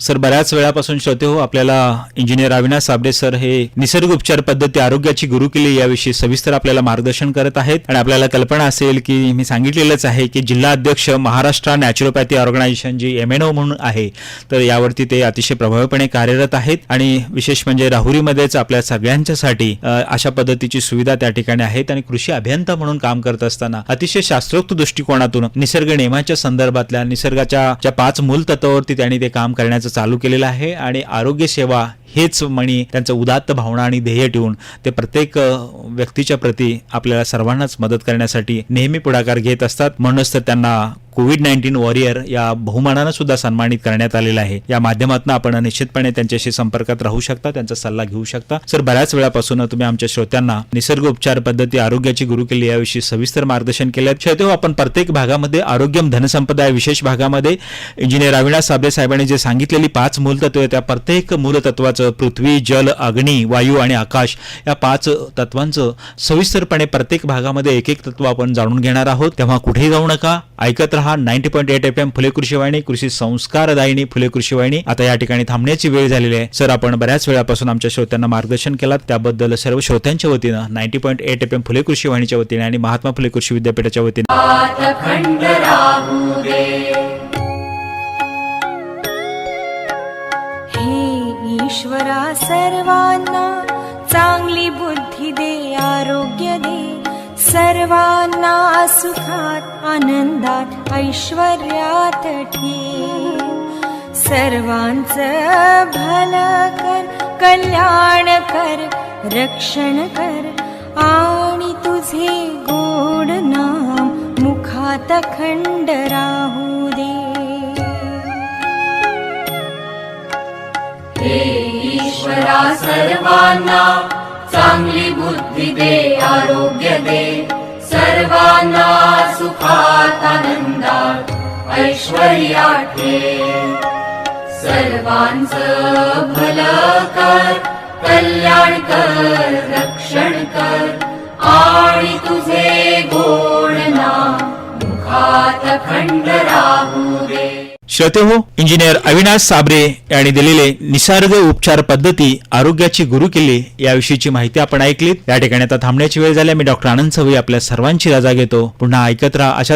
Speaker 1: सर, बऱ्याच वेळापासून श्रोते हो, आपल्याला इंजिनियर अविनाश साबरे सर हे निसर्ग उपचार पद्धती आरोग्याची गुरुकिल्ली याविषयी सविस्तर आपल्याला मार्गदर्शन करत आहेत. आणि आपल्याला कल्पना असेल की मी सांगितलेलंच आहे की जिल्हा अध्यक्ष महाराष्ट्र नॅचरोपॅथी ऑर्गनायझेशन जी MNO म्हणून आहे, तर यावरती ते अतिशय प्रभावीपणे कार्यरत आहेत. आणि विशेष म्हणजे राहुरीमध्येच आपल्या सगळ्यांच्यासाठी अशा पद्धतीची सुविधा त्या ठिकाणी आहेत. आणि कृषी अभियंता म्हणून काम करत असताना अतिशय शास्त्रोक्त दृष्टिकोनातून निसर्ग नियमाच्या संदर्भातल्या निसर्गाच्या ज्या 5 मूल तत्वावरती त्यांनी ते काम करण्याचं चालू केलेलं आहे. आणि आरोग्य सेवा हेच म्हणी त्यांचं उदात्त भावना आणि ध्येय ठेवून ते प्रत्येक व्यक्तीच्या प्रती आपल्याला सर्वांनाच मदत करण्यासाठी नेहमी पुढाकार घेत असतात. म्हणूनच तर त्यांना कोविड-19 वॉरियर या बहुमानानं सुद्धा सन्मानित करण्यात आलेलं आहे. या माध्यमातून आपण निश्चितपणे त्यांच्याशी संपर्कात राहू शकता, त्यांचा सल्ला घेऊ शकता. सर, बऱ्याच वेळापासून तुम्ही आमच्या श्रोत्यांना निसर्ग उपचार पद्धती आरोग्याची गुरुकिल्ली याविषयी सविस्तर मार्गदर्शन केलं. श्रोते हो, आपण प्रत्येक भागामध्ये आरोग्यम धनसंपदा या विशेष भागामध्ये इंजिनियर अविनाश साबरे साहेबांनी जे सांगितलेली 5 मूलतत्वे, त्या प्रत्येक मूलतत्वाचं पृथ्वी, जल, अग्नी, वायू आणि आकाश या 5 तत्वांचं सविस्तरपणे प्रत्येक भागामध्ये एक तत्व आपण जाणून घेणार आहोत. तेव्हा कुठेही जाऊ नका, ऐकत रहा 90.8 FM फुले कृषी वाहिनी, कृषी संस्कारदायिनी फुले कृषी वाहिनी. आता या ठिकाणी थांबण्याची वेळ झालेली आहे. सर, आपण बऱ्याच वेळापासून आमच्या श्रोत्यांना मार्गदर्शन केलं, त्याबद्दल सर्व श्रोत्यांच्या वतीनं 90.8 FM फुले कृषी वाहिनीच्या वतीने आणि महात्मा फुले कृषी विद्यापीठाच्या वतीने
Speaker 3: ईश्वरा सर्वांना चांगली बुद्धी दे, आरोग्य दे, सर्वांना सुखात आनंदात ऐश्वर्यात ठेव. सर्वांचं भलं कर, कल्याण कर, रक्षण कर आणि तुझे गोड नाम मुखात अखंड राहू दे.
Speaker 4: हे ईश्वरा सर्वांना चांगली बुद्धी दे, आरोग्य दे, सर्वांना सुखात आनंदात ऐश्वर्यात ठेव. सर्वांचं भलं कर, कल्याण कर, रक्षण कर आणि तुझे गोड नाम मुखात अखंड राहू दे.
Speaker 1: श्रोते हो, इंजिनियर अविनाश साबरे यांनी दिलेले निसर्ग उपचार पद्धती आरोग्याची गुरुकिल्ली याविषयीची माहिती आपण ऐकलीत. या ठिकाणी आता थांबण्याची वेळ झाली. मी डॉक्टर आनंद सवई आपल्या सर्वांची रजा घेतो. पुन्हा ऐकत राहा अशा